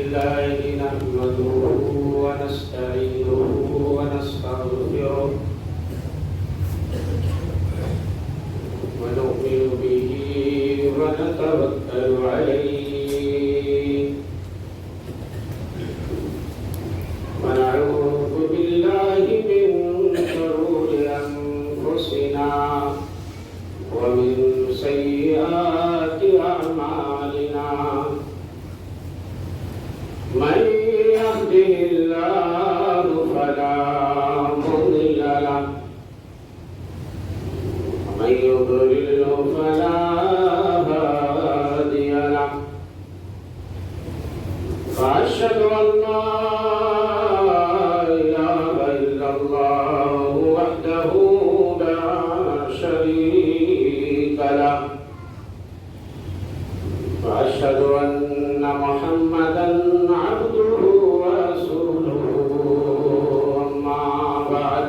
لله نحمده ونستعينه ونستغفره ونؤمن به ونتوكل عليه ونعوذ بالله من شرور أنفسنا ومن سيئات أعمالنا من يهده الله فلا مضل له ومن يضلل فلا هادي له وأشهد أن لا إله إلا الله وحده لا شريك له وأشهد أن محمدا عبده ورسوله أما بعد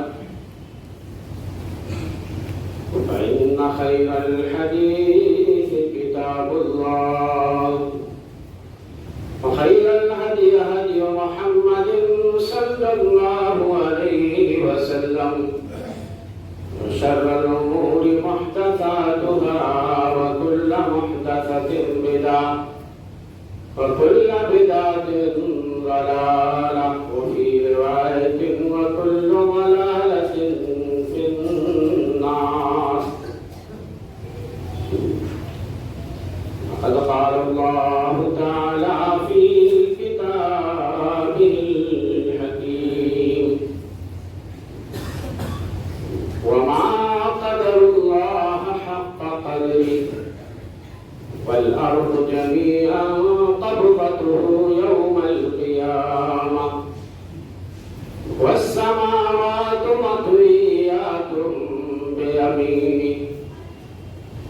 فإن خير الحديث كتاب الله وخير الهدي هدي محمد صلى الله عليه وسلم وشر الأمور محدثاتها وكل محدثة بدعة وكل بدعة ضلالة وفي رواية وكل ضلالة في النار. وقد قال الله تعالى في كتابه الحكيم وما قدر الله حق قدره والأرض جميعا قبضته يوم القيامة والسماوات مطويات بيمينه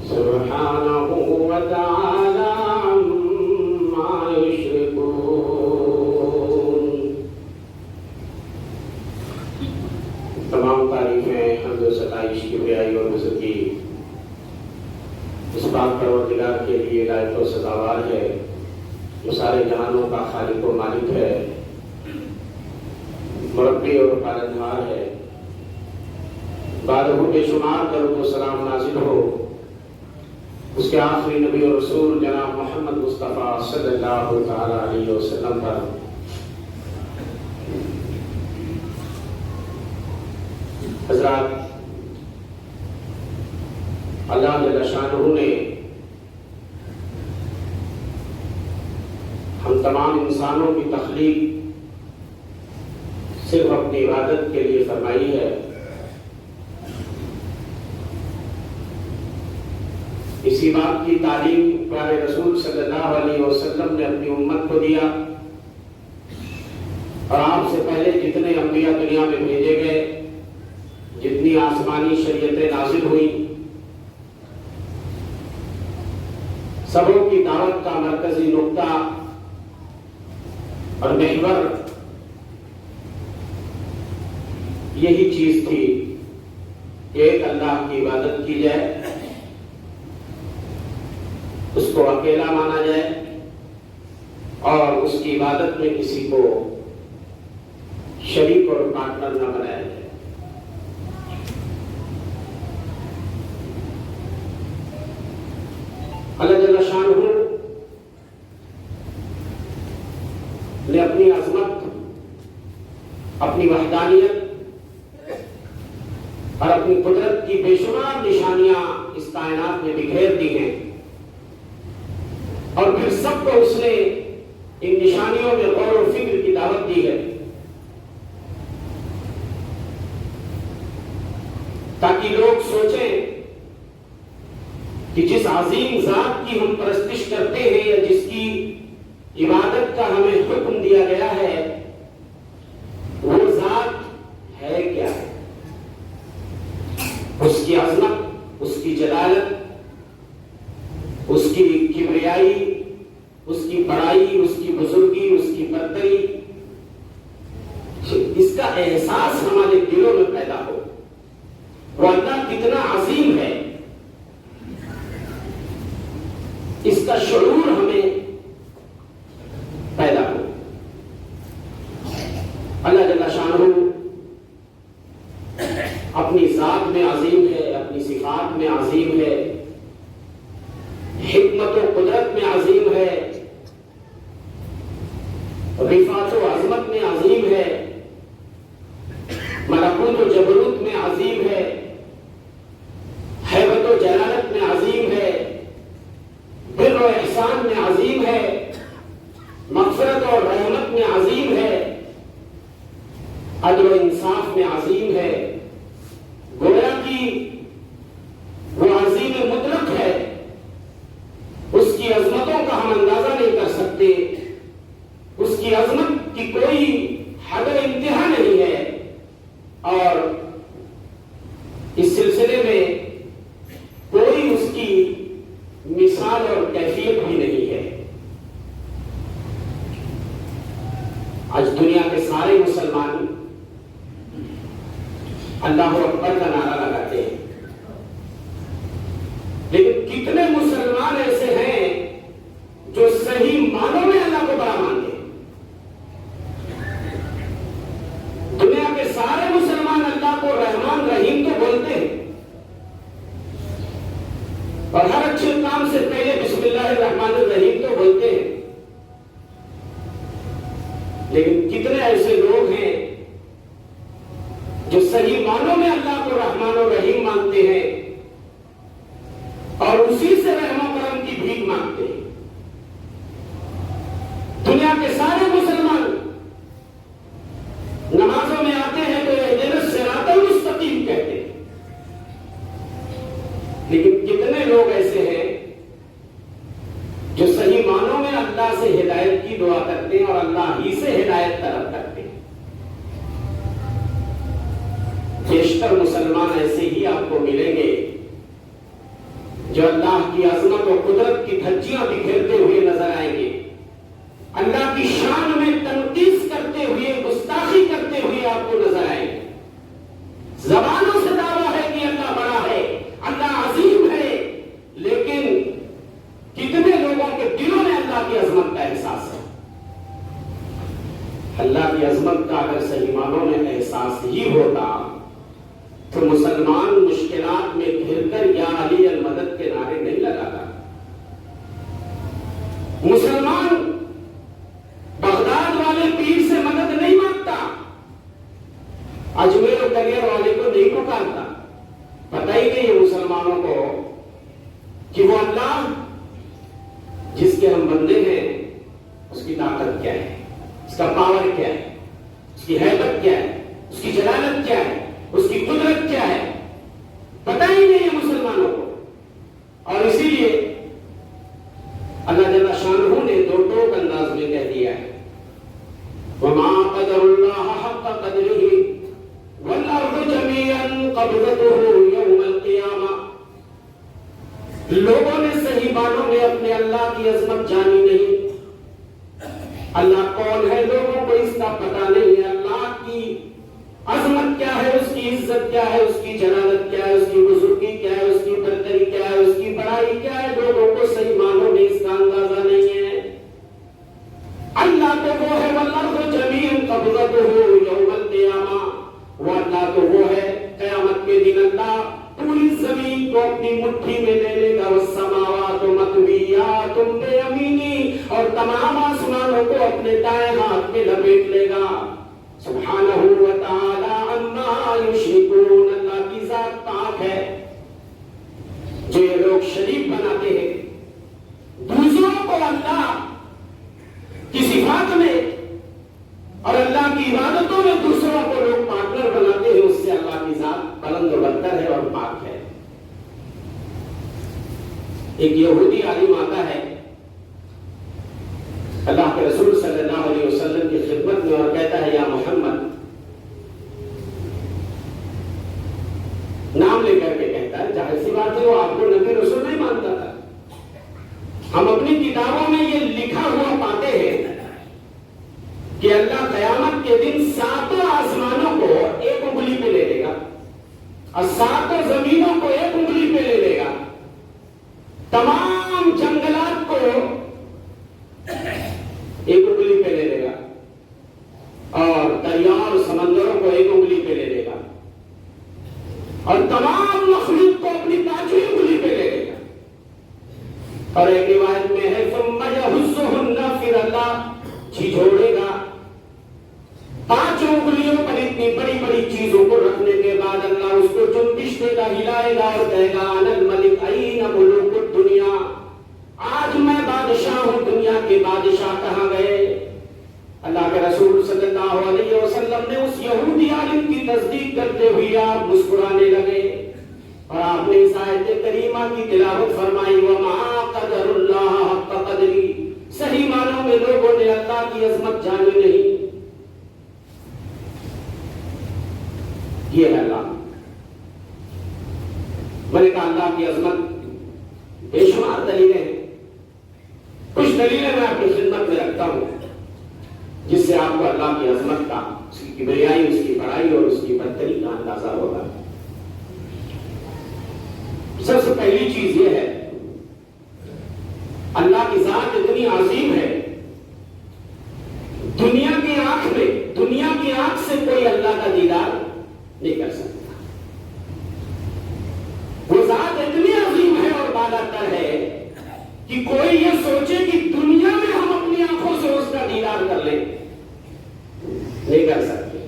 سبحانه وتعالى عما يشركون. تمام تعریفیں حمد و ستائش کی بیائی اور بزرگی اس پاک پروردگار کے لیے لائق و سزاوار ہے جو سارے جہانوں کا خالق و مالک ہے، مربی اور پالنہار ہے. بعد بے شمار درود و سلام نازل ہو اس کے آخری نبی اور رسول جناب محمد مصطفیٰ صلی اللہ تعالی علیہ وسلم پر. حضرات، اللہ جل شانہ نے ہم تمام انسانوں کی تخلیق صرف اپنی عبادت کے لیے فرمائی ہے. اسی بات کی تعلیم پیارے رسول صلی اللہ علیہ وسلم نے اپنی امت کو دیا اور آپ سے پہلے جتنے انبیاء دنیا میں بھیجے گئے، جتنی آسمانی شریعتیں نازل ہوئی، سبوں کی دعوت کا مرکزی نقطہ اور محور یہی چیز تھی کہ ایک اللہ کی عبادت کی جائے، اس کو اکیلا مانا جائے اور اس کی عبادت میں کسی کو شریک اور پارٹنر نہ بنایا جائے. اللہ جل شانہ نے اپنی عظمت، اپنی وحدانیت اور اپنی قدرت کی بے شمار نشانیاں اس کائنات میں بکھیر دی ہیں اور پھر سب کو اس نے ان نشانیوں میں غور و فکر کی دعوت دی ہے تاکہ لوگ سوچیں کہ جس عظیم ذات کی ہم پرستش کرتے ہیں یا جس کی عبادت کا ہمیں حکم دیا گیا ہے، وہ ذات ہے کیا ہے. اس کی عظمت، اس کی جلالت، اس کی کبریائی، اس کی بڑائی، اس کی بزرگی، اس کی برتری، اس کا احساس ہمارے دلوں میں پیدا ہو. وہ اللہ کتنا عظیم ہے اس کا شعور ہمیں پیدا ہو. عظیم ہے، حکمت و قدرت میں عظیم ہے، رفعت و عظمت میں عظیم ہے، ملکوت و جبروت میں عظیم ہے، ہیبت و جلالت میں عظیم ہے، بر و احسان میں عظیم ہے، مغفرت اور رحمت میں عظیم ہے، عدل و انصاف میں عظیم ہے۔ گویا کہ وہ عظیم مطلق ہے، اس کی عظمتوں کا ہم اندازہ نہیں کر سکتے، اس کی عظمت کی کوئی حد انتہا نہیں ہے، اور اس سلسلے میں کوئی اس کی مثال اور کیفیت بھی نہیں ہے۔ آج دنیا کے سارے مسلمان اللہ اکبر کا نعرہ لگاتے ہیں، لیکن کتنے مسلمان ایسے ہیں جو صحیح معنوں میں اللہ کو بڑا مانتے ہیں؟ دنیا کے سارے مسلمان اللہ کو رحمان رحیم تو بولتے ہیں، اور ہر اچھے کام سے پہلے بسم اللہ الرحمن الرحیم تو بولتے ہیں، لیکن کتنے ایسے لوگ ہیں جو صحیح معنوں میں اللہ کو رحمان و رحیم مانتے ہیں اور اسی سے رحم و کرم کی بھیک مانگتے ہیں؟ دنیا کے سارے مسلمان نمازوں میں آتے ہیں تو اہدنا الصراط المستقیم کہتے ہیں، لیکن کتنے لوگ ایسے ہیں جو صحیح معنوں میں اللہ سے ہدایت کی دعا کرتے ہیں اور اللہ ہی سے ہدایت طلب کرتے ہیں؟ بیشتر مسلمان ایسے ہی آپ کو ملیں گے جو اللہ کی عظمت و قدرت کی دھجیاں بکھیرتے ہوئے نظر آئیں گے، اللہ کی شان میں تنقیص کرتے ہوئے، گستاخی کرتے ہوئے آپ کو نظر آئیں گے۔ زبانوں سے دعویٰ ہے کہ اللہ بڑا ہے، اللہ عظیم ہے، لیکن کتنے لوگوں کے دلوں میں اللہ کی عظمت کا احساس ہے؟ اللہ کی عظمت کا اگر صحیح معنوں میں احساس ہی ہوتا تو مسلمان مشکلات میں گھر کر یا علی المدد کے نعرے نہیں لگاتا، مسلمان بغداد والے پیر سے مدد نہیں مانگتا، اجمیر و کلیر والے کو نہیں پکارتا۔ پتہ ہی نہیں ہے مسلمانوں کو کہ وہ اللہ جس کے ہم بندے ہیں اس کی طاقت کیا ہے، اس کا پاور کیا ہے، اس کی ہیبت کیا ہے، اس کی جلالت کیا ہے، اس کی قدرت کیا ہے، پتہ ہی نہیں ہے مسلمانوں کو۔ اور اسی لیے اللہ جل شانہ نے دو ٹوک انداز میں کہہ دیا ہے، وَمَا قَدَرُ اللَّهَ حَقَّ قَدْرِهِ وَالْأَرْضُ جَمِيعًا قَبْضَتُهُ يَوْمَ الْقِيَامَةِ۔ لوگوں نے صحیح معنوں میں اپنے اللہ کی عظمت جانی نہیں، اللہ کون ہے لوگوں کو اس کا پتہ نہیں ہے، اللہ کی عظمت کیا ہے، اس کی عزت کیا ہے، اس کی جلالت کیا ہے، اس کی بزرگی کیا ہے، اس کی برتری کیا ہے، اس کی بڑائی کیا ہے، لوگوں کو صحیح معنوں میں اس کا اندازہ نہیں ہے۔ اللہ تو وہ ہے وَالْأَرْضُ جَمِيعًا قَبْضَتُهُ يَوْمَ الْقِيَامَةِ، وہ اللہ تو وہ ہے قیامت کے دن اللہ پوری زمین کو اپنی مٹھی میں لے لے گا، وَالسَّمَاوَاتُ مَطْوِيَّاتٌ بِيَمِينِهِ، اور تمام آسمانوں کو اپنے دائیں ہاتھ میں لپیٹ لے گا۔ سبحانہ وتعالی عما یشرکون، اللہ کی ذات پاک ہے۔ جو یہ لوگ شریک بناتے ہیں دوسروں کو اللہ کی صفات میں اور اللہ کی عبادتوں میں، دوسروں کو لوگ پارٹنر بناتے ہیں، اس سے اللہ کی ذات بلند و برتر ہے اور پاک ہے۔ ایک یہودی عالم آتا ہے اللہ کے رسول صلی اللہ علیہ وسلم کی خدمت میں اور کہتا ہے، یا محمد، نام لے کر کے کہتا ہے، ظاہر سی بات ہے وہ آپ کو نبی رسول نہیں مانتا تھا۔ ہم اپنی کتابوں میں یہ لکھا ہوا پاتے ہیں کہ اللہ قیامت کے دن ساتوں آسمانوں کو ایک انگلی پہ لے لے گا اور ساتوں زمینوں کو ایک انگلی پہ لے لے گا، تمام جنگلات کو ایک انگلی پہ لے لے گا، اور دریا اور سمندروں کو ایک انگلی پہ لے لے گا، اور تمام مخلوق کو اپنی پانچویں انگلی اور ایک روایت میں ہے ثم یحثہن، پھر اللہ جھجھوڑے گا 5 انگلیوں پر اتنی بڑی بڑی چیزوں کو رکھنے کے بعد اللہ اس کو جنبش دے گا، ہلائے گا اور کہے گا انا الملک این ملوک الدنیا، آج میں بادشاہ ہوں، دنیا کے بادشاہ کہاں گئے؟ اللہ کے رسول صلی اللہ علیہ وسلم نے اس یہودی عالم کی تصدیق کرتے ہوئے آپ مسکرانے لگے اور آپ نے اس آیت کریمہ کی تلاوت فرمائی وما قدر اللہ حق قدری، صحیح معنوں میں لوگوں نے اللہ کی عظمت جانی نہیں۔ یہ ہے اللہ، میں نے کہا اللہ کی عظمت بے شمار دلیلیں ہیں، کچھ دلیلیں میں آپ کی خدمت میں رکھتا ہوں جس سے آپ کو اللہ کی عظمت کا، اس کی کبریائی، اس کی بڑائی اور اس کی برتری کا اندازہ ہوگا۔ سب سے پہلی چیز یہ ہے اللہ کی ذات اتنی عظیم ہے، دنیا کی آنکھ میں، دنیا کی آنکھ سے کوئی اللہ کا دیدار نہیں کر سکتا۔ وہ ذات اتنی عظیم ہے اور بالا تر ہے کہ کوئی یہ سوچے کہ دنیا میں ہم اپنی آنکھوں سے اس کا دیدار کر لیں، نہیں کر سکتے۔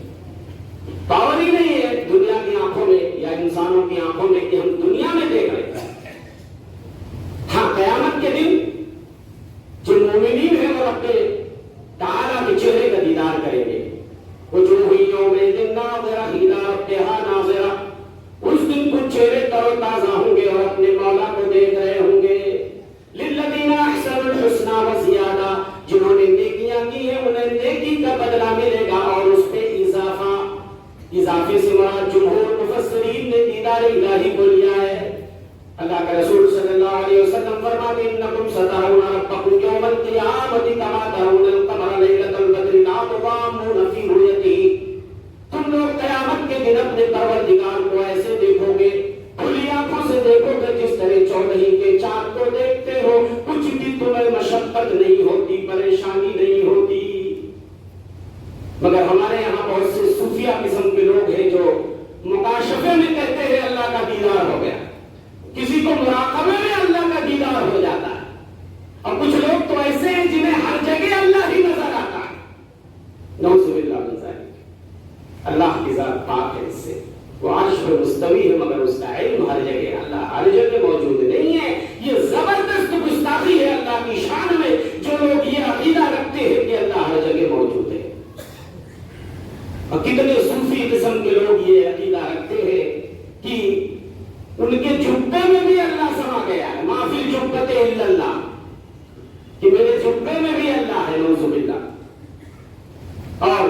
پاور ہی نہیں ہے دنیا کی آنکھوں میں یا انسانوں کی آنکھوں میں کہ ہم دنیا میں دیکھ رہے ہیں۔ ہاں قیامت کے دن جو مومنین ہیں وہ اپنے تعالیٰ کے چہرے کا دیدار کریں گے، وجوہ یومئذ ناظرہ الی ربہا ناظرہ، اس دن کچھ چہرے تر و تازہ ہوں گے اور اپنے مولا کو دیکھ رہے ہوں گے۔ للذین احسنوا الحسنی وزیادہ، جنہوں نے نیکیاں کی ہیں انہیں نیکی کا بدلہ ملے گا اور اس پہ اضافہ۔ اضافے سے مراد جمہور مفسرین نے دیدار الہی کو لیا ہے۔ اللہ کے رسول صلی اللہ علیہ وسلم فرماتے ہیں انکم سترون ربکم یوم القیامۃ کما ترون القمر لیلۃ البدر لا تضامون فی رؤیتہ، تم لوگ قیامت کے دن اپنے پروردگار کو ایسے دیکھو گے، کھلی آنکھوں سے دیکھو گے جس طرح چودھری کے چاند کو دیکھتے ہو، کچھ بھی تمہیں مشقت نہیں ہوتی، پریشانی نہیں ہوتی۔ مگر ہمارے یہاں بہت سے صوفیہ قسم کے لوگ ہیں جو مکاشفے میں کہتے ہیں اللہ کا دیدار ہو گیا، کسی کو مراقبے میں اللہ کا دیدار ہو جاتا ہے، اور کچھ لوگ تو ایسے ہیں جنہیں ہر جگہ اللہ ہی نظر آتا ہے۔ نعوذ باللہ من ذالک، اللہ کی ذات پاک ہے اس سے، وہ عرش پر مستوی ہے مگر اس کا علم ہر جگہ، اللہ ہر جگہ موجود نہیں ہے۔ یہ زبردست گستاخی ہے اللہ کی شان میں جو لوگ یہ عقیدہ رکھتے ہیں کہ اللہ ہر جگہ موجود ہے۔ اور کتنے صوفی قسم کے لوگ یہ عقیدہ رکھتے ہیں کہ ان کے جبے میں بھی اللہ سما گیا ہے، ما فی الجبۃ الا اللہ، کہ میرے جبے میں بھی اللہ ہے، نعوذ باللہ۔ اور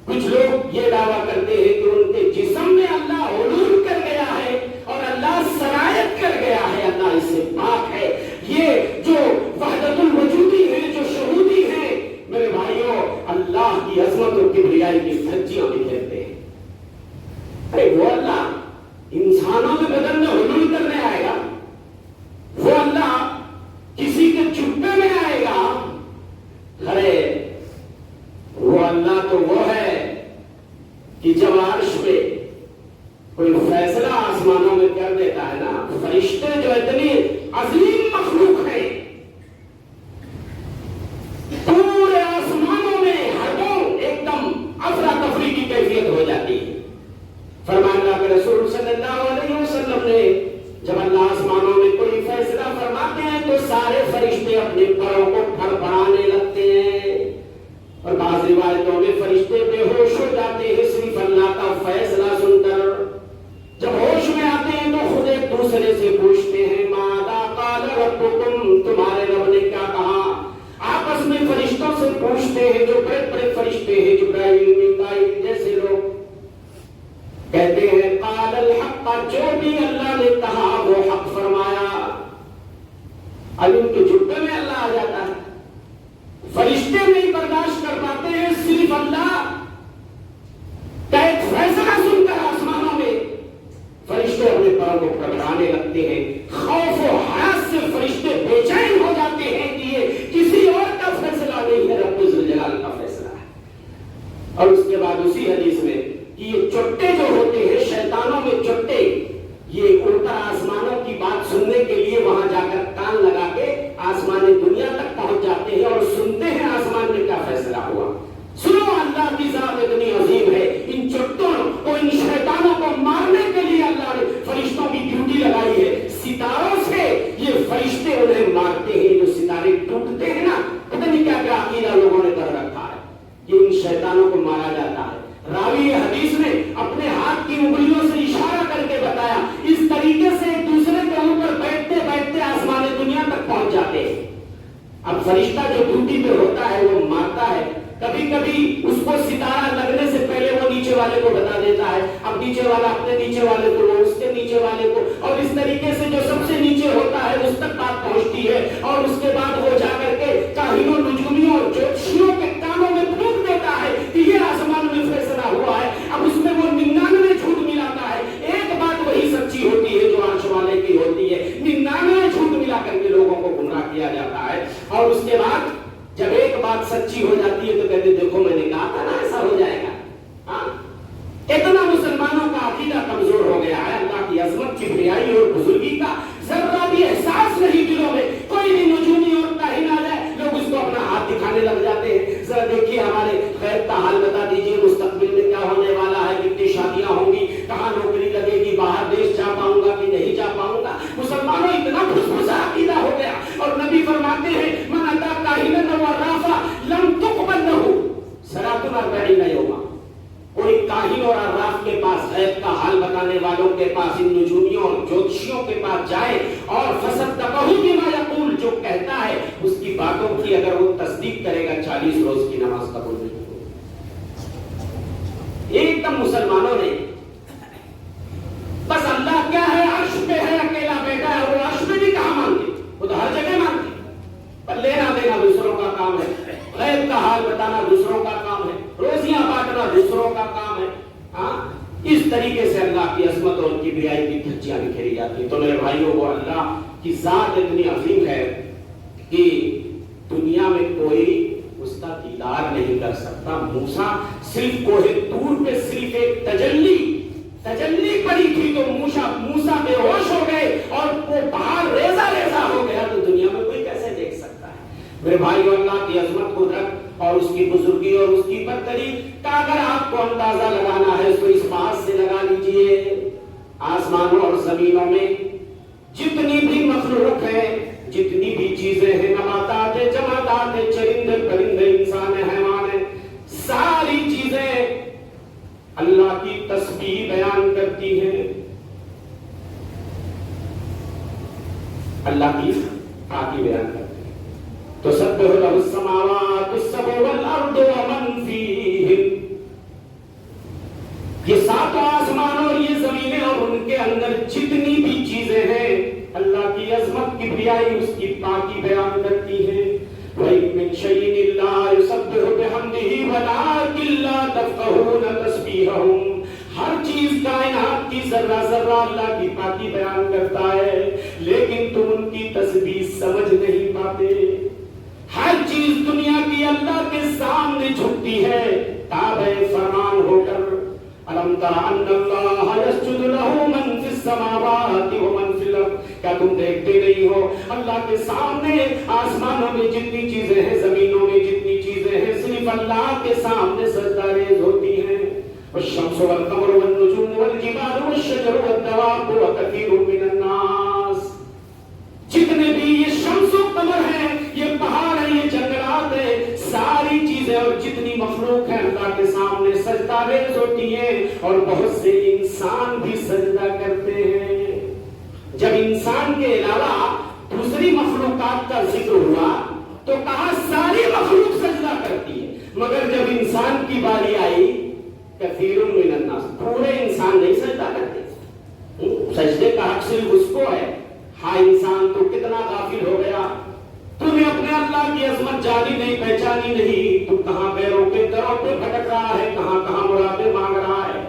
کچھ لوگ یہ دعویٰ کرتے ہیں کہ ان کے جسم میں اللہ علول کر گیا ہے اور اللہ سرایت کر گیا ہے، اللہ اس سے پاک ہے۔ یہ جو وحدت الوجودی ہے، جو شہودی ہے، میرے بھائیوں اللہ کی عظمت اور کبریائی کی دھجیاں بکھیرتے ہیں۔ ارے وہ اللہ انسانوں کے بدن میں حلول کرنے آئے گا، وہ اللہ کسی کے جبے میں آئے گا؟ ارے وہ اللہ تو وہ ہے کہ جب عرش پہ کوئی فیصلہ آسمانوں میں کر دیتا ہے نا، فرشتے جو اتنی عظیم مخلوق ہیں، پورے آسمانوں میں ہرگوں ایک دم افراتفری کی کیفیت ہو جاتی ہے۔ فرمان اللہ کے رسول صلی اللہ علیہ وسلم نے جب اللہ آسمانوں میں کوئی فیصلہ فرماتے ہیں تو سارے فرشتے اپنے پروں کو پھڑپڑانے لگتے ہیں، اور بعض روایتوں میں فرشتے بے ہوش ہو جاتے ہیں صرف اللہ کا فیصلہ سن کر۔ جب ہوش میں آتے ہیں تو خود ایک دوسرے سے پوچھتے ہیں ماذا قال ربکم، تمہارے رب نے کیا کہا؟ آپس میں فرشتوں سے پوچھتے ہیں، جو بڑے بڑے فرشتے ہیں جبرائیل میکائیل جیسے لوگ، کہتے ہیں قال الحق، جو بھی اللہ نے کہا وہ حق فرمایا۔ اب ان کے جبے میں اللہ آ جاتا ہے، فرشتے نہیں برداشت کر پاتے ہیں، صرف اللہ کا ایک فیصلہ سن کر آسمانوں میں فرشتے اپنے پروں کو پھڑپڑانے لگتے ہیں، خوف و ہراس سے فرشتے بے چین ہو جاتے ہیں کہ یہ کسی اور کا فیصلہ نہیں ہے، رب ذوالجلال کا فیصلہ ہے۔ اور اس کے بعد اسی حدیث میں کہ یہ چٹے جو ہوتے ہیں شیطانوں میں چٹے، یہ اوپر آسمانوں کی بات سننے کے لیے وہاں جا کر کان لگا کے یہ فرشتے انہیں مارتے ہیں، جو ستارے ٹوٹتے ہیں نا، پتہ نہیں کیا کیا عقیدہ لوگوں نے کر رکھا ہے کہ ان شیطانوں کو مارا جاتا ہے۔ راوی حدیث نے اپنے ہاتھ کی انگلیوں سے اشارہ کر کے بتایا، اس طریقے سے ایک دوسرے کے اوپر بیٹھتے بیٹھتے آسمان دنیا تک پہنچ جاتے ہیں۔ اب فرشتہ جو ڈیوٹی پہ ہوتا ہے وہ مارتا ہے، کبھی کبھی اس کو ستارہ لگنے سے پہلے وہ نیچے والے کو بتا دیتا ہے، اب نیچے والا اپنے نیچے والے کو، وہ اس کے نیچے والے کو، اور اس طریقے سے جو سب سے نیچے ہوتا ہے اس تک بات پہنچتی ہے، اور اس کے بعد وہ جا کر کے کاہنوں، نجومیوں اور جوتشیوں کے کانوں میں پھونک دیتا ہے کہ یہ آسمان میں فیصلہ ہوا ہے۔ اب اس میں وہ 99 جھوٹ ملاتا ہے، ایک بات وہی سچی ہوتی ہے جو عرش والے کی ہوتی ہے، 99 جھوٹ ملا کر کے لوگوں کو گمراہ کیا جاتا ہے۔ اور اس کے بعد جب ایک بات سچی ہو جاتی ہے تو کہتے دیکھو میں نے کہا تھا نا ایسا ہو جائے گا۔ ہاں، اتنا مسلمانوں کا عقیدہ کمزور ہو گیا ہے، اللہ کی عظمت، کبریائی اور بزرگی کا ذرہ بھی احساس نہیں دلوں میں۔ کوئی بھی نجومی اور کاہن آ جائے، لوگ اس کو اپنا ہاتھ دکھانے لگ جاتے ہیں، ذرا دیکھیے ہمارے غیب کا حال بتا دیجیے، مستقبل میں کیا ہونے والا ہے، کتنی شادیاں ہوں گی، کہاں نوکری لگے گی، باہر دیش جا پاؤں گا کہ نہیں جا پاؤں گا۔ مسلمانوں اتنا پھسپھسا عقیدہ ہو گیا، اور نبی فرماتے ہیں من اتا کاہنا و عرافا لم تقبل له صلاۃ 40 یوما۔ کوئی کاہن اور عراف کے پاس، غیب کا حال بتانے والوں کے پاس، ان نجومیوں اور جوتشیوں کے پاس جائے اور فصدقہ بما یقول، جو کہتا ہے اس کی باتوں کی اگر وہ تصدیق کرے گا 40 روز کی نماز قبول نہیں ہوگی۔ ایک دم مسلمانوں نے بس اللہ کیا ہے، عرش پہ ہے، اکیلا بیٹھا ہے، وہ عرش پہ بھی کہاں مانتے، وہ تو ہر جگہ مانتے، پر لینا دینا دوسروں کا کام ہے، غیب کا حال بتانا دوسروں کا کام ہے، روزیاں بانٹنا دوسروں کا کام ہے۔ ہاں، اس طریقے سے اللہ کی عظمت اور کبریائی کی دھجیاں بکھیری جاتی ہیں۔ تو میرے بھائیوں، وہ اللہ کی ذات اتنی عظیم ہے کہ دنیا میں کوئی اس کا دیدار نہیں کر سکتا۔ موسیٰ صرف کوہ طور پہ صرف ایک تجلی پڑی تھی تو موسیٰ بے ہوش ہو گئے اور وہ پہاڑ ریزہ ریزہ ہو گیا، تو دنیا میں کوئی کیسے دیکھ سکتا ہے؟ میرے بھائیو، اللہ کی عظمت، قدرت اور اس کی بزرگی اور اس کی برتری کا اگر آپ کو اندازہ لگانا ہے تو اس بات سے لگا لیجئے، آسمانوں اور زمینوں میں جتنی بھی مخلوق ہے، جتنی بھی چیزیں ہیں، نباتات ہیں، جمادات ہیں، چرندے پرندے، انسان ہیں، حیوان ہیں، ساری چیزیں اللہ کی تسبیح بیان کرتی ہیں، اللہ کی پاکی بیان کرتی ہیں۔ تو تسبح لہ السماوات السبع والارض ومن فیہن، یہ ساتوں آسمان اور یہ زمینیں اور ان کے اندر جتنی بھی چیزیں ہیں، اللہ کی عظمت، کبریائی، اس کی پاکی بیان کرتی ہیں۔ وَإِن مِّن شَيْءٍ إِلَّا يُسَبِّحُ بِحَمْدِهِ وَلَٰكِن لَّا تَفْقَهُونَ تَسْبِيحَهُم، ہر چیز کائنات کی ذرہ ذرہ اللہ کی پاکی بیان کرتا ہے، لیکن تم ان کی تسبیح سمجھ نہیں پاتے۔ ہر چیز دنیا کی اللہ کے سامنے جھکتی ہے تابع فرمان ہو کر۔ أَلَمْ تَرَ أَنَّ اللَّهَ يَسْجُدُ لَهُ مَن فِي السَّمَاوَاتِ وَمَن فِي الْأَرْضِ، کیا تم دیکھتے نہیں ہو اللہ کے سامنے آسمانوں میں جتنی چیزیں ہیں، زمینوں میں جتنی چیزیں ہیں، صرف اللہ کے سامنے سجدہ ریز ہوتی ہیں۔ والشمس والقمر والنجوم والجبال والشجر والدواب وكثير من الناس، جتنے بھی یہ شمس و قمر ہیں، یہ پہاڑ ہیں، یہ جنگلات ہیں، ساری چیزیں اور جتنی مخلوق ہیں اللہ کے سامنے سجدہ ریز ہوتی ہیں، اور بہت سے انسان بھی سجدہ کرتے ہیں۔ جب انسان کے علاوہ دوسری مخلوقات کا ذکر ہوا تو کہا ساری مخلوق سجدہ کرتی ہے، مگر جب انسان کی باری آئی کثیر من الناس، پورے انسان نہیں سجدہ کرتے، سجدے کا حق صرف اس کو ہے۔ ہاں انسان تو کتنا غافل ہو گیا، تو نے اپنے اللہ کی عظمت جانی نہیں، پہچانی نہیں، تو کہاں غیروں کے دروں پہ بھٹک رہا ہے، کہاں کہاں مرادیں مانگ رہا ہے،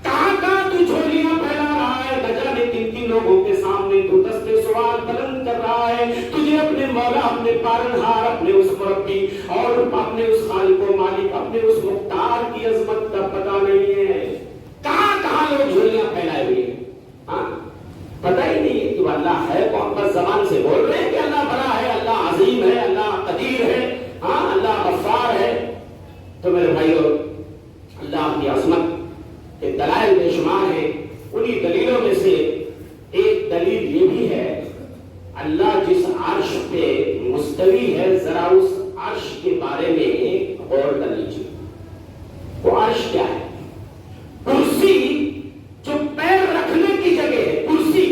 کہاں کہاں تو جھولیاں پھیلا رہا ہے، نہ جانے کن کن لوگوں کے سامنے تو دستے سوال بلند کر رہا ہے۔ تجھے اپنے مولا، اپنے پالنہار، اپنے اس مربی اور اپنے اس خالق و مالک، اپنے اس مختار کی عظمت کا پتہ نہیں ہے۔ کہاں کہاں لوگ جھولیاں پھیلائے ہوئے ہیں، ہاں پتہ ہی نہیں ہے کہ اللہ ہے کون، بس زبان سے بول رہے ہیں کہ اللہ بڑا ہے، اللہ عظیم ہے، اللہ قدیر ہے، ہاں اللہ غفار ہے۔ تو میرے بھائیو، اللہ کی عظمت کے دلائل بے شمار ہیں، انہی دلیلوں میں سے ایک دلیل یہ بھی ہے اللہ جس عرش پہ مستوی ہے ذرا اس عرش کے بارے میں غور کر لیجیے. وہ عرش کیا ہے؟ کرسی جو پیر رکھنے کی جگہ ہے. کرسی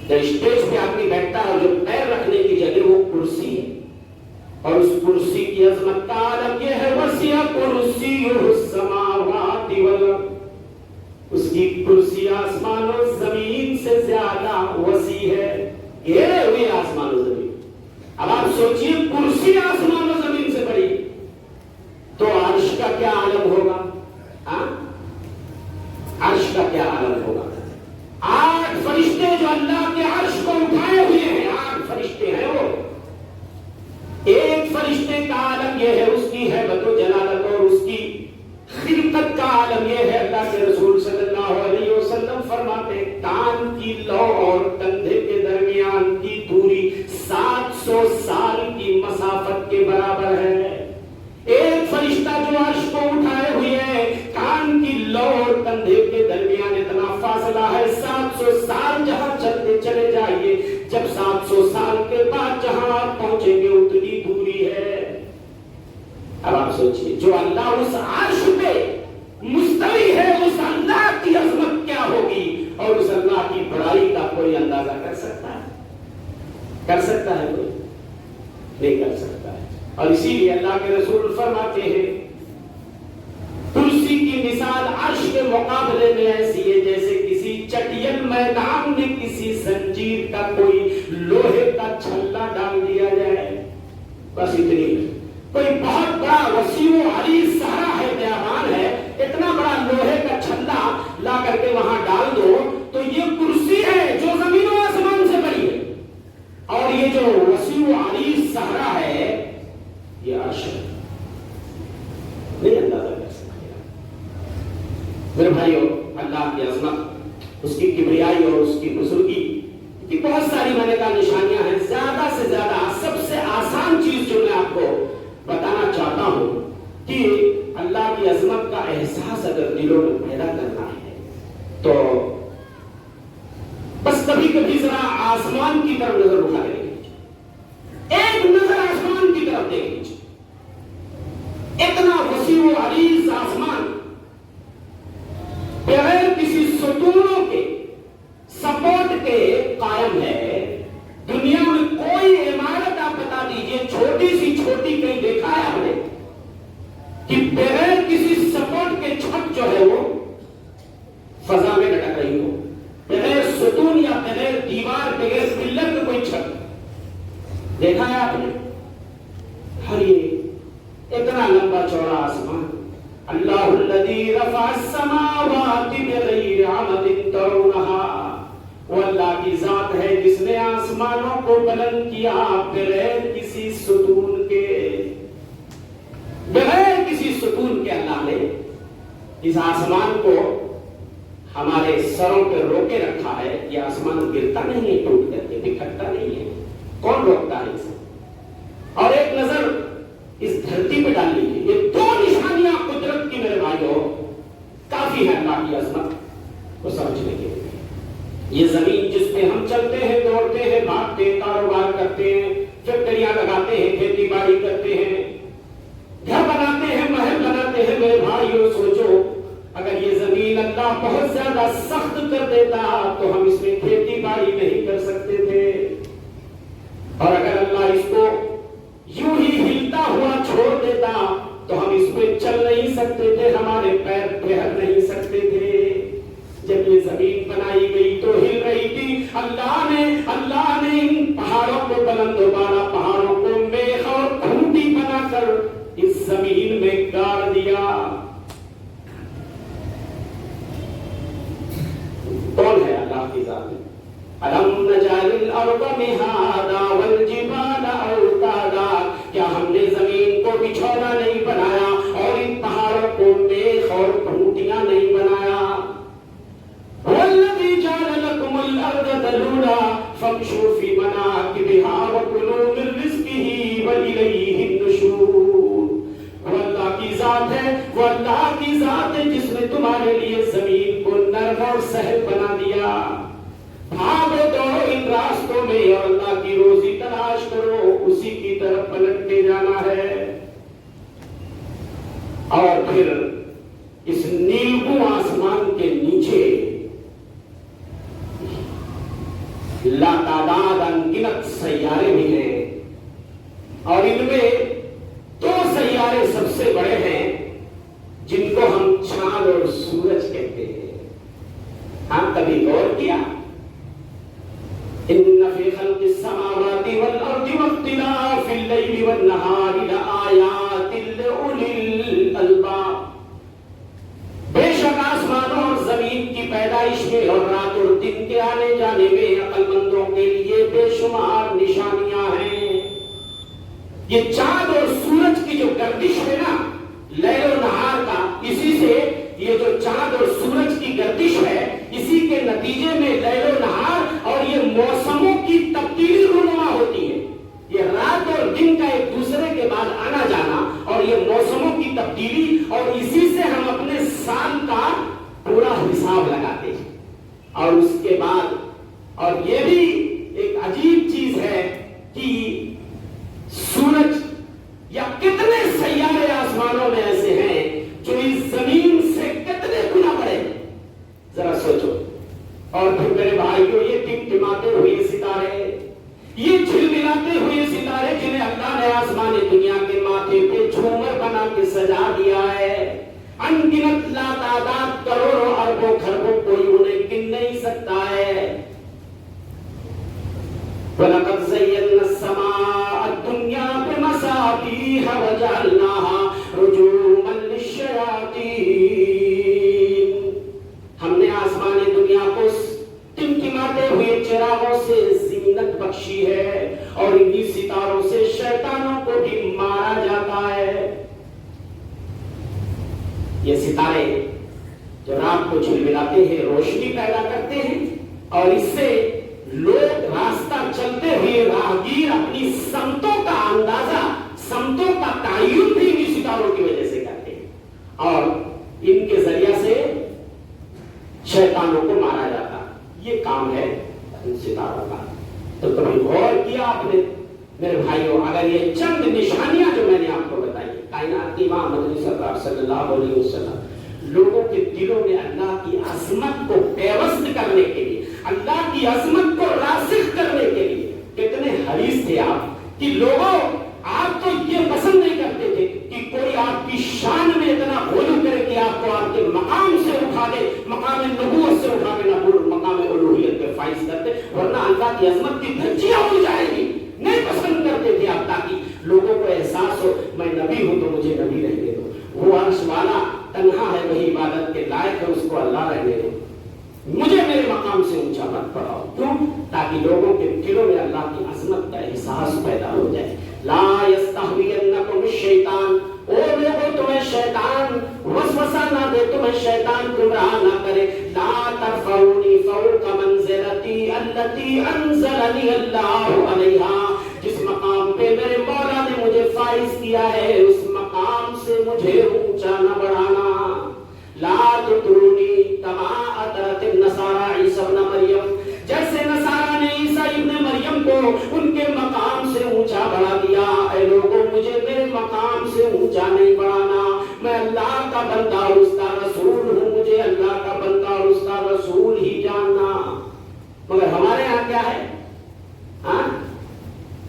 جب اسٹیج پہ آدمی بیٹھتا ہے جو پیر رکھنے کی جگہ وہ کرسی ہے. اور اس کرسی کی عظمت کا عالم یہ ہے وسیع کرسیہ السماوات والارض. اس کی کرسی آسمان و زمین سے زیادہ وسیع ہے. گھیرے ہوئے آسمان و زمین. اب آپ سوچئے کرسی آسمان و زمین سے بڑی تو عرش کا کیا عالم ہوگا؟ عرش کا کیا عالم ہوگا؟ 8 فرشتے جو اللہ کے عرش کو اٹھائے ہوئے ہیں، 8 فرشتے ہیں وہ. ایک فرشتے کا عالم یہ ہے اس کی ہیبت و جلالت اور اس کی خلقت کا عالم یہ ہے. اللہ کے رسول صلی اللہ علیہ وسلم فرماتے کان کی لو اور کندھے کے درمیان کی دوری 700 سال کی مسافت کے برابر ہے. ایک فرشتہ جو عرش کو اٹھائے ہوئے ہے، کان کی لو اور کندھے کے درمیان اتنا فاصلہ ہے 700 سال. جہاں چلتے چلے جائیے جب 700 سال کے بعد جہاں آپ پہنچیں گے اتنی دوری ہے. اب آپ سوچئے جو اللہ اس عرش پہ مستوی ہے اس اللہ کی عظمت کیا ہوگی اور اس اللہ کی بڑائی کا کوئی اندازہ کر سکتا ہے؟ کر سکتا ہے کوئی؟ نہیں کر سکتا ہے. اور اسی لیے اللہ کے رسول فرماتے ہیں کرسی کی مثال عرش کے مقابلے میں ایسی ہے جیسے کسی چٹیل میدان میں کسی زنجیر کا کوئی لوہے کا چھلا ڈال دیا جائے. بس اتنی ہے. کوئی بہت بڑا وسیع و عریض صحرا ہے، بیابان ہے، اتنا بڑا لوہے کا چھلا لا کر کے وہاں ڈال دو تو یہ کرسی ہے جو زمین و آسمان سے بڑی ہے. اور یہ جو وسیع و عریض صحرا ہے یہ عرش ہے. نہیں اندازہ کر سکتے میرے بھائیو. اللہ کی عظمت، اس کی کبریائی اور اس کی بزرگی کی بہت ساری میں نے کہا نشانیاں ہیں. زیادہ سے زیادہ سب سے آسان چیز جو میں آپ کو بتانا چاہتا ہوں کہ اللہ کی عظمت کا احساس اگر دلوں میں پیدا کرنا ہے تو بس کبھی کبھی ذرا آسمان کی طرف نظر اٹھا لے لیجیے. ایک نظر آسمان کی طرف دیکھ لیجیے. اتنا وسیع و عریض آسمان بغیر کسی ستونوں کے سپورٹ کے قائم ہے. دنیا میں کوئی عمارت آپ بتا دیجئے چھوٹی سی چھوٹی کہیں دیکھا ہے ہم نے کہ بغیر کسی سپورٹ کے چھت جو ہے وہ فضا میں لٹک رہی ہو، بغیر ستون یا بغیر دیوار بغیر پلر کے کوئی چھت دیکھا ہے آپ نے؟ ہر یہ اتنا لمبا چوڑا آسمان. اللہ الذی رفع السماوات بغیر عمد ترونها. وہ اللہ کی ذات ہے جس نے آسمانوں کو بلند کیا بغیر کسی ستون کے. بغیر کسی ستون کے اللہ نے اس آسمان کو ہمارے سروں پہ روکے رکھا ہے. یہ آسمان گرتا نہیں ہے، ٹوٹ کر کے بکھرتا نہیں ہے. کون روکتا ہے اسے؟ اور ایک نظر اس دھرتی پہ ڈال لیجیے. یہ 2 نشانیاں قدرت کی میرے بھائیوں کافی ہے اللہ کی عظمت کو سمجھنے کے لیے. یہ زمین جس پہ ہم چلتے ہیں، دوڑتے ہیں، بھاگتے ہیں، کاروبار کرتے ہیں، فیکٹریاں لگاتے ہیں، کھیتی باڑی کرتے ہیں، گھر بناتے ہیں، محل بناتے ہیں. میرے بھائیوں سوچو اگر یہ زمین اللہ بہت زیادہ سخت کر دیتا تو ہم اس میں کھیتی باڑی نہیں کر سکتے تھے. اور اگر اللہ اس کو یوں ہی ہلتا ہوا چھوڑ دیتا تو ہم اس پہ چل نہیں سکتے تھے، ہمارے پیر پھیل نہیں سکتے تھے. جب یہ زمین بنائی گئی تو ہل رہی تھی. اللہ نے ان پہاڑوں کو بلند و بالا پہاڑوں کو میخ اور کھوٹی بنا کر اس زمین میں گاڑ دیا. کون ہے اللہ کی ذات؟ الم نجعل الارض مہادا والجبال اوتادا. کیا ہم نے زمین کو بچھونا نہیں بنایا اور ان پہاڑوں کو میخ اور کھوٹیاں نہیں بنایا؟ والذی جعل لکم الارض ذلولا فامشوا فی مناکبہا وکلوا من رزقہ والیہ النشور. وہ اللہ کی ذات ہے، وہ اللہ کی ذات ہے جس نے تمہارے لیے زمین کو نرم اور سہل بنا دیا. بھاگو دوڑو ان راستوں میں اور اللہ کی روزی تلاش کرو، اسی کی طرف پلٹ کے جانا ہے۔ اور پھر اس نیلگوں آسمان کے نیچے لاتعداد انگنت سیارے بھی ہیں، اور ان میں 2 سیارے سب سے بڑے ہیں جن کو ہم چاند اور سورج کہتے ہیں۔ ہاں کبھی غور کیا؟ ان فی خلق السماوات والارض واختلاف اللیل والنہار لآیات لأولی الالباب، بے شک آسمانوں اور زمین کی پیدائش میں اور رات اور دن کے آنے جانے میں عقل مندوں کے لیے بے شمار نشانیاں ہیں۔ یہ چاند اور سورج کی جو گردش ہے نا لیل و نہار کا، اسی سے یہ جو چاند اور سورج کی گردش ہے، اسی کے نتیجے میں لیل و نہار اور یہ موسموں کی تبدیلی رونما ہوتی ہے۔ یہ رات اور دن کا ایک دوسرے کے بعد آنا جانا اور یہ موسموں کی تبدیلی، اور اسی سے ہم اپنے سال کا پورا حساب لگاتے ہیں۔ اور اس کے بعد اور یہ بھی ایک عجیب چیز ہے کہ سورج یا کتنے سیارے آسمانوں میں ایسے ہیں جو اس زمین سے کتنے گنا بڑے ہیں، ذرا سوچو۔ اور پھر میرے بھائیوں، یہ ٹمٹماتے ہوئے ستارے، یہ جھلملاتے ہوئے ستارے جنہیں اللہ نے آسمانی دنیا کے ماتھے پہ جھومر بنا کے سجا دیا ہے، انگنت لاتعداد کروڑوں اربوں خربوں، کوئی انہیں گن نہیں سکتا ہے۔ وَلَقَدْ زَيَّنَّا السَّمَاءَ الدُّنْيَا بِمَصَابِيحَ وَجَعَلْنَاهَا رُجُومًا لِلشَّيَاطِينِ، ہم نے آسمانی دنیا کو ٹمٹماتے ہوئے چراغوں سے زینت بخشی ہے، اور انہی ستاروں سے شیطانوں کو بھی مارا جاتا ہے۔ یہ ستارے جو رات کو جھلملاتے ہیں، روشنی پیدا کرتے ہیں، اور اس سے لوگ راستہ چلتے ہوئے راہگیر اپنی سمتوں کا اندازہ، سمتوں کا تعین بھی انہی ستاروں کی وجہ سے کرتے ہیں، اور ان کے ذریعے سے شیطانوں کو مارا جاتا۔ یہ کام ہے ان ستاروں کا۔ تو کبھی غور کیا آپ نے میرے بھائیوں؟ اگر یہ چند نشانیاں جو میں نے آپ کو بتائی، کائنات کی امام مدنی سرکار صلی اللہ علیہ وسلم لوگوں کے دلوں میں اللہ کی عظمت کو پیوست کرنے کے لیے، اللہ کی عظمت کو راسخ کرنے کے لیے کتنے حریص تھے آپ کہ لوگوں آپ تو یہ پسند نہیں کرتے تھے کہ کوئی آپ کی شان میں اتنا غلو کرے کہ آپ کو آپ کے مقام سے اٹھا دے، مقام نبوت سے اٹھا کے مقام الوہیت پہ فائز کرتے، ورنہ اللہ کی عظمت کی دھجیاں اڑ جائے گی۔ نہیں پسند کرتے تھے آپ، تاکہ لوگوں کو احساس ہو میں نبی ہوں تو مجھے نبی رہنے دو، وہ عرش والا تنہا ہے وہی عبادت کے لائق ہے، اس کو اللہ رہنے دو، مجھے میرے مقام سے اونچا مت پڑھاؤ۔ کیوں؟ تاکہ لوگوں کے دلوں میں اللہ کی عظمت کا احساس پیدا ہو جائے۔ لا یستہوینکم الشیطان، او لوگوں تمہیں شیطان وسوسہ نہ دے، تمہیں شیطان گمراہ نہ کرے۔ لا ترفعونی فوق منزلتی التی انزلنی اللہ علیہا، جس مقام پہ میرے مولا نے مجھے فائز کیا ہے اس مقام سے مجھے اونچا نہ بڑھانا۔ لا تطرونی کما اطرت النصارى عیسی ابن مریم، جیسے نصارہ نے عیسیٰ ابن مریم کو ان کے مقام سے اونچا بڑھا دیا، اے لوگوں مجھے میرے مقام سے اونچا نہیں بڑھانا، میں اللہ کا بندہ اور اس کا رسول ہوں، مجھے اللہ کا بندہ اور اس کا رسول ہی جاننا۔ مگر ہمارے ہاں کیا ہے؟ ہاں،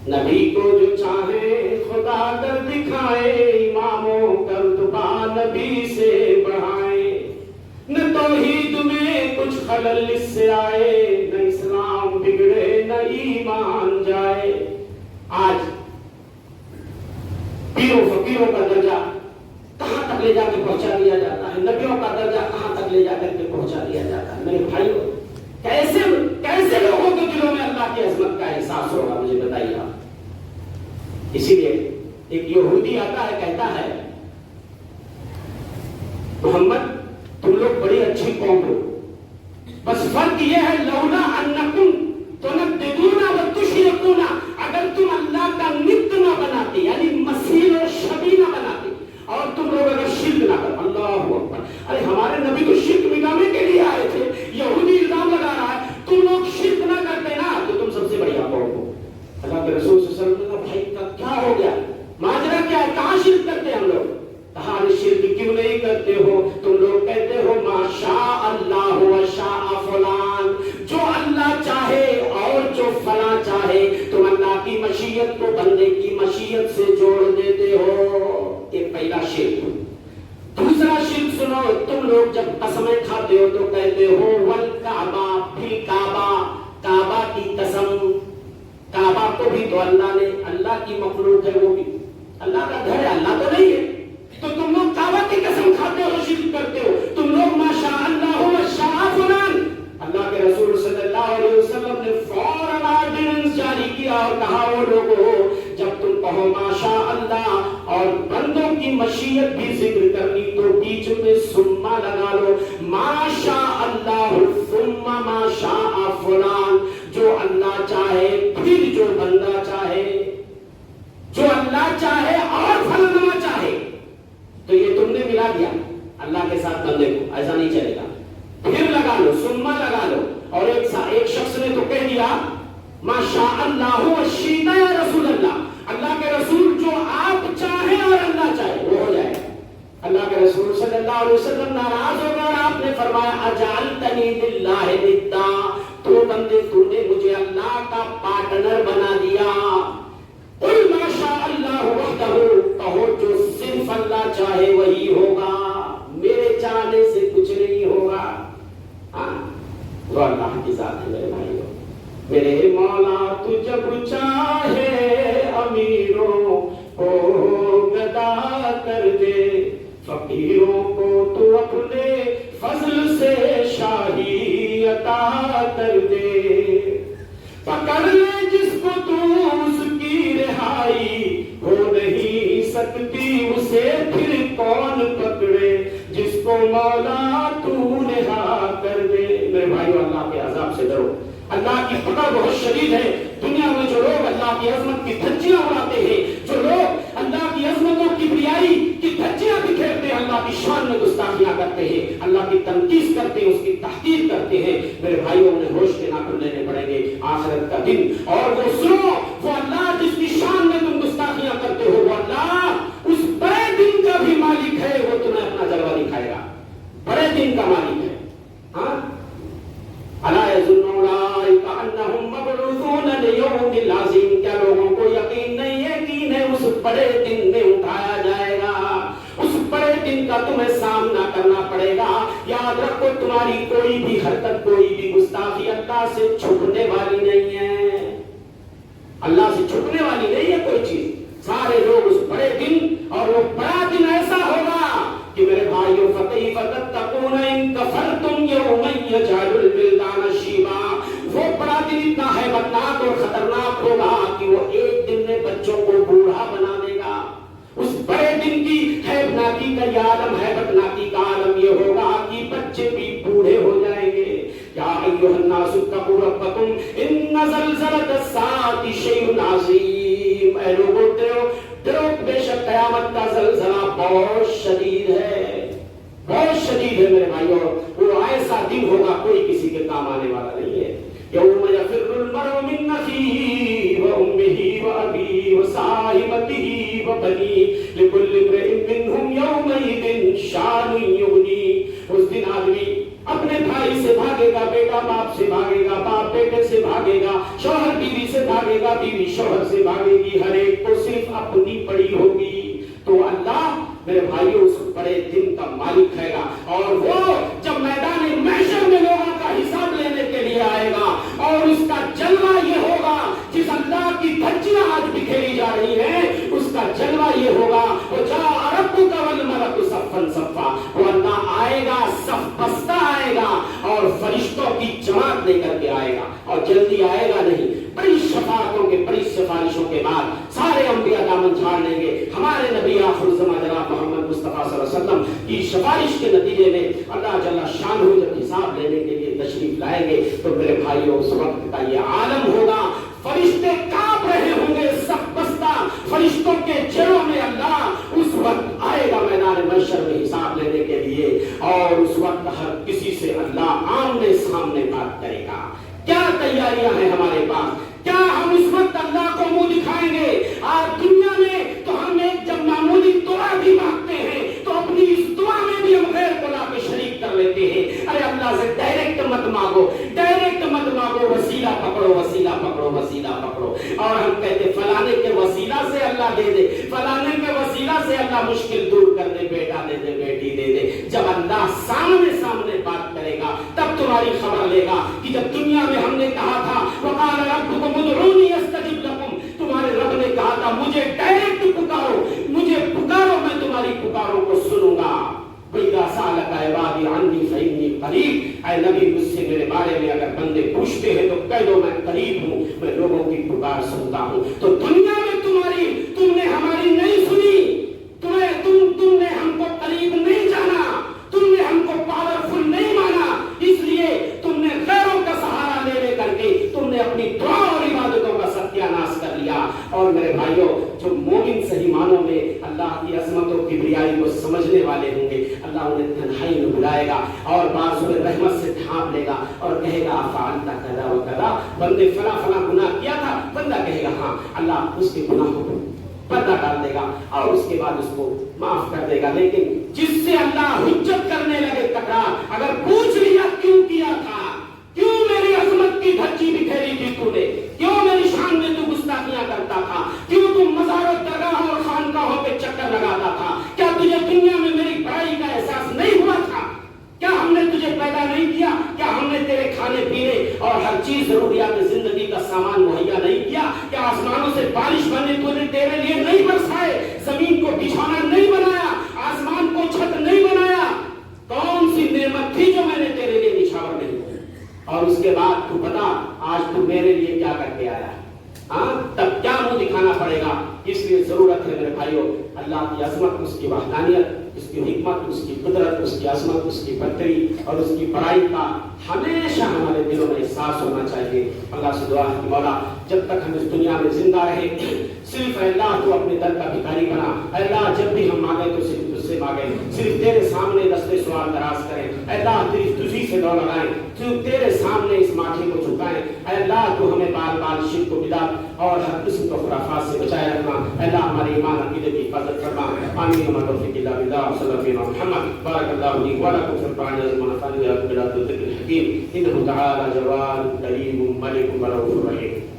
نبی کو جو چاہے خدا کر دکھائے، اماموں کا رتبہ نبی سے بڑھائے، نہ توحید میں کچھ خلل اس سے آئے، نہ اسلام بگڑے نہ ایمان جائے۔ آج پیروں فقیروں کا درجہ کہاں تک لے جا کے پہنچا دیا جاتا ہے، نبیوں کا درجہ کہاں تک لے جا کر کے پہنچا دیا جاتا ہے۔ میرے بھائیوں، کیسے لوگوں کے دلوں میں اللہ کی عظمت کا احساس ہوگا، مجھے بتائیے آپ۔ اسی لیے ایک یہودی آتا ہے، کہتا ہے محمد تم لوگ بڑی اچھی قوم ہو، بس فرق یہ ہے لولا انکم تنقدون وتشركون، اگر تم اللہ کا نت نہ بناتے، یعنی مثیل اور شبیہ نہ بناتے، اور تم لوگ اگر شرک نہ کرتے۔ اللہ اکبر! ارے ہمارے نبی تو شرک مٹانے کے لیے آئے تھے، یہودی الزام لگا رہا ہے تم لوگ شرک نہ کرتے نا تو تم سب سے بڑی قوم چاہے تم اللہ کی مشیت کو بندے کی مشیت سے جوڑ دیتے ہو. یہ پہلا شرک. دوسرا شرک سنو, تم لوگ جب قسمیں کھاتے ہو تو کہتے ہو والکعبہ, پھر کعبہ, کعبہ کی قسم. کعبہ کو بھی تو اللہ نے, اللہ کی مخلوق ہے, وہ بھی اللہ کا گھر ہے, اللہ تو نہیں ہے. تو تم لوگ کعبہ کی قسم کھاتے ہو, شرک کرتے ہو. تم لوگ ماشاء اللہ و شاء فلان, اللہ کے رسول صلی اللہ علیہ وسلم نے فوراً آرڈیننس جاری کیا اور کہا وہ لوگوں جب تم کہو ماشاء اللہ اور بندوں کی مشیت بھی ذکر کرنی تو بیچ میں سما لگا لو, ماشاء اللہ ثم ماشاء فلان. جو اللہ چاہے پھر جو بندہ چاہے, جو اللہ چاہے اور فلانا چاہے. تو یہ تم نے ملا دیا اللہ کے ساتھ بندے کو, ایسا نہیں چلے گا. پھر لگا لو, سما لگا لو. اور ایک شخص نے تو کہہ دیا ماشاء اللہ وشئت یا رسول اللہ, اللہ کے رسول جو آپ چاہیں اور اللہ چاہے وہ ہو جائے. اللہ کے رسول صلی اللہ علیہ وسلم ناراض ہو گئے اور آپ نے فرمایا اجعلتنی للہ ندا, تو بندے تو نے مجھے اللہ کا پارٹنر بنا دیا. قل ما شاء اللہ وحدہ, کہو جو صرف اللہ چاہے وہی ہوگا, میرے چاہنے سے کچھ نہیں ہوگا. وہ اللہ کی ذات ہے میرے بھائیو. میرے مولا تو جب چاہے امیروں کو گدا کر دے, فقیروں کو تو اپنے فضل سے شاہی عطا کر دے. پکڑ لے جس کو تو اس کی رہائی ہو نہیں سکتی, اسے پھر کون پکڑے جس کو مولا تو رہا کر دے. میرے بھائیو اللہ کے عذاب سے ڈرو, اللہ کی پکڑ بہت شدید ہے. دنیا میں جو لوگ اللہ کی عظمت کی دھجیاں اڑاتے ہیں, جو لوگ اللہ کی عظمت اور کبریائی کی دھجیاں بکھیرتے ہیں, اللہ کی شان میں گستاخیاں کرتے ہیں, اللہ کی تنقید کرتے ہیں, اس کی تحقیر کرتے ہیں, میرے بھائیوں انہیں ہوش کے ناخن لینے پڑیں گے آخرت کا دن. اور وہ سنو, وہ اللہ جس کی شان میں تم گستاخیاں کرتے ہو, وہ اللہ اس بڑے دن کا بھی مالک ہے, وہ تمہیں اپنا جلوہ دکھائے گا. بڑے دن کا مالک ہے. ہاں, الا یظن اولئک انہم مبعوثون لیوم عظیم, کیا لوگوں کو یقین نہیں ہے کہ انہیں اس بڑے دن میں اٹھایا جائے گا. اس بڑے دن کا تمہیں سامنا کرنا پڑے گا. یاد رکھو تمہاری کوئی بھی حرکت, کوئی بھی گستاخی اللہ سے چھپنے والی نہیں ہے. اللہ سے چھپنے والی نہیں ہے کوئی چیز. سارے لوگ اس بڑے دن, اور وہ بڑا دن ایسا ہوگا کہ میرے بھائیوں فَكَيْفَ تَتَّقُونَ إِن كَفَرْتُمْ يَوْمًا يَجْعَلُ الْوِلْدَانَ شِيبًا. وہ بڑا دن اتنا ہیبتناک اور خطرناک ہوگا کہ وہ ایک دن میں بچوں کو بوڑھا بنا دے گا. اس بڑے دن کی ہیبتناکی کا یہ عالم, ہیبتناکی کا عالم یہ ہوگا کہ بچے بھی بوڑھے ہو جائیں گے. یا ایھا الناس اتقوا ربکم ان زلزلۃ الساعۃ شیء عظیم. اے لوگوں ڈرو, بے شک قیامت کا زلزلہ بہت شدید ہے, بہت شدید ہے. میرے بھائیوں وہ ایسا دن ہوگا کوئی کسی کے کام آنے والا نہیں ہے. یوم یفر المرء من اخیہ وامہ وابیہ وصاحبتہ وبنیہ لکل امرئ منہم یومئذ شان یغنیہ. اس دن آدمی اپنے بھائی سے بھاگے گا, بیٹا باپ سے بھاگے گا, باپ بیٹے سے بھاگے گا, شوہر بیوی سے بھاگے گا, بیوی شوہر سے بھاگے گی. ہر ایک کو صرف اپنی پڑی ہوگی. تو اللہ میرے بھائیوں اس بڑے دن کا مالک ہے گا, اور وہ جب میدان محشر میں لوگوں کا حساب لینے کے لیے آئے گا, اور اس کا جلوہ یہ ہوگا جس اللہ کی دھجیاں آج بکھیری جا رہی ہیں, اس کا جلوہ یہ ہوگا وجاء ربک والملک صفا صفا. وہ اللہ آئے گا, صف بستہ آئے گا, اور فرشتوں کی جماعت لے کر کے آئے گا. اور جلدی آئے گا نہیں, بڑی شفاعتوں کے, بڑی سفارشوں کے بعد سارے انبیاء دامن جھاڑ لیں گے. ہمارے نبی آخر الزمان جناب محمد مصطفیٰ صلی اللہ علیہ وسلم کی سفارش کے نتیجے میں اللہ جل شانہ جب حساب لینے کے لیے تشریف لائیں گے تو میرے بھائیوں اس وقت کا یہ عالم ہوگا. فرشتے کانپ رہے ہوں گے, سخت بستہ فرشتوں کے جڑوں میں اللہ اس وقت آئے گا میدان محشر میں حساب لینے کے لیے, اور اس وقت ہر کسی سے اللہ آمنے سامنے بات کرے گا. کیا تیاریاں ہیں ہمارے پاس, کیا ہم اس وقت اللہ کو منہ دکھائیں گے؟ آج دنیا میں تو ہم ایک جب معمولی دعا بھی مانگتے ہیں تو اپنی اس دعا میں بھی ہم غیر کو لا کے شریک کر لیتے ہیں. ارے اللہ سے ڈائریکٹ مت مانگو, ڈائریکٹ مت مانگو, وسیلہ پکڑو, وسیلہ اور ہم کہتے فلانے کے وسیلہ سے اللہ دے دے، فلانے کے وسیلہ سے اللہ مشکل دور کر دے، بیٹا دے دے، بیٹی دے دے۔ جب اللہ سامنے بات کرے گا تب تمہاری خبر لے گا کہ جب دنیا میں ہم نے کہا تھا وقال ربکم ادعونی استجب لکم، تمہارے رب نے کہا تھا مجھے ڈائریکٹ پکارو، مجھے پکارو، میں تمہاری پکاروں کو سنوں گا۔ وَإِذَا سَأَلَكَ عِبَادِي عَنِّي فَإِنِّي قَرِيبٌ، اے نبی مجھ سے میرے بارے میں اگر بندے پوچھتے ہیں تو کہہ دو میں قریب ہوں، میں لوگوں کی پکار سنتا ہوں۔ تو دنیا میں تم نے ہماری نہیں سنی، تم نے ہم کو قریب نہیں جانا، تم نے ہم کو پاورفل نہیں مانا، اس لیے تم نے غیروں کا سہارا لے کر کے تم نے اپنی دعا اور عبادتوں کا ستیہ ناش کر لیا۔ اور میرے بھائیوں، جو مومن صحیح معنوں میں اللہ کی عظمت و کبریائی کو سمجھنے والے ہوں گے، اللہ انہیں تنہائی میں بلائے گا اور بازو رحمت سے ڈھانپ لے گا اور کہے گا فعلت کذا و کذا، بندے فلاں گناہ کیا تھا، بندہ کہے گا ہاں، اللہ اس کے گناہوں کو پردہ ڈال دے گا اور اس کے بعد اس کو معاف کر دے گا۔ لیکن جس سے اللہ حجت کرنے لگے تکرار، اگر پوچھ لیا کیوں کیا تھا، کیوں میری عظمت کی دھجی بکھیری تھی تو نے، کیوں میری شان میں تو گستاخیاں کرتا تھا، کیوں تم مزار و درگاہوں اور خانقاہوں پہ چکر لگاتا تھا، کیا تجھے دنیا میں میری بڑائی کا احساس نہیں ہوا تھا، کیا ہم نے تجھے پیدا نہیں کیا، کیا ہم نے تیرے کھانے پینے اور ہر چیز ضروریات زندگی کا سامان مہیا نہیں کیا، کیا آسمانوں سے بارش بنے تو نے تیرے لیے نہیں برسائے، زمین کو بچھونا نہیں بنایا، آسمان کو چھت نہیں بنایا، کون سی نعمت تھی جو میں نے تیرے لیے نچھاور نہیں کی؟ اور اس کے بعد تو بتا آج تو میرے لیے کیا کر کے آیا، ہاں تب کیا منہ دکھانا پڑے گا؟ اس لیے ضرورت ہے میرے بھائیوں اللہ کی عظمت، اس کی وحدانیت، اس کی حکمت، اس کی قدرت، اس کی عظمت، اس کی برتری اور اس کی بڑائی کا ہمیشہ ہمارے دلوں میں احساس ہونا چاہیے۔ اللہ سے دعا ہے کہ مولا جب تک ہم اس دنیا میں زندہ رہے صرف اللہ تو اپنے در کا بھکاری بنا، اللہ جب بھی ہم مانگے تو صرف تجھ سے مانگے، صرف تیرے سامنے دستے سوال دراز کریں، اللہ صرف تجھی سے دو لگائیں، صرف تیرے سامنے اس ماتھے کو جھکائیں، اللہ تو ہمیں بال بال شرک و بدعت اور ہر قسم کو خرافات سے بچائے رکھنا، اللہ ہمارے ایمان عقیدے کی حفاظت فرما۔ آمین و توفیق اللہ باللہ صلی اللہ علیہ محمد بارک اللہ لي ولكم في القرآن العظيم ونفعني وإياكم بالآيات والذكر الحكيم إنه تعالى جواد كريم ملك رؤوف رحيم۔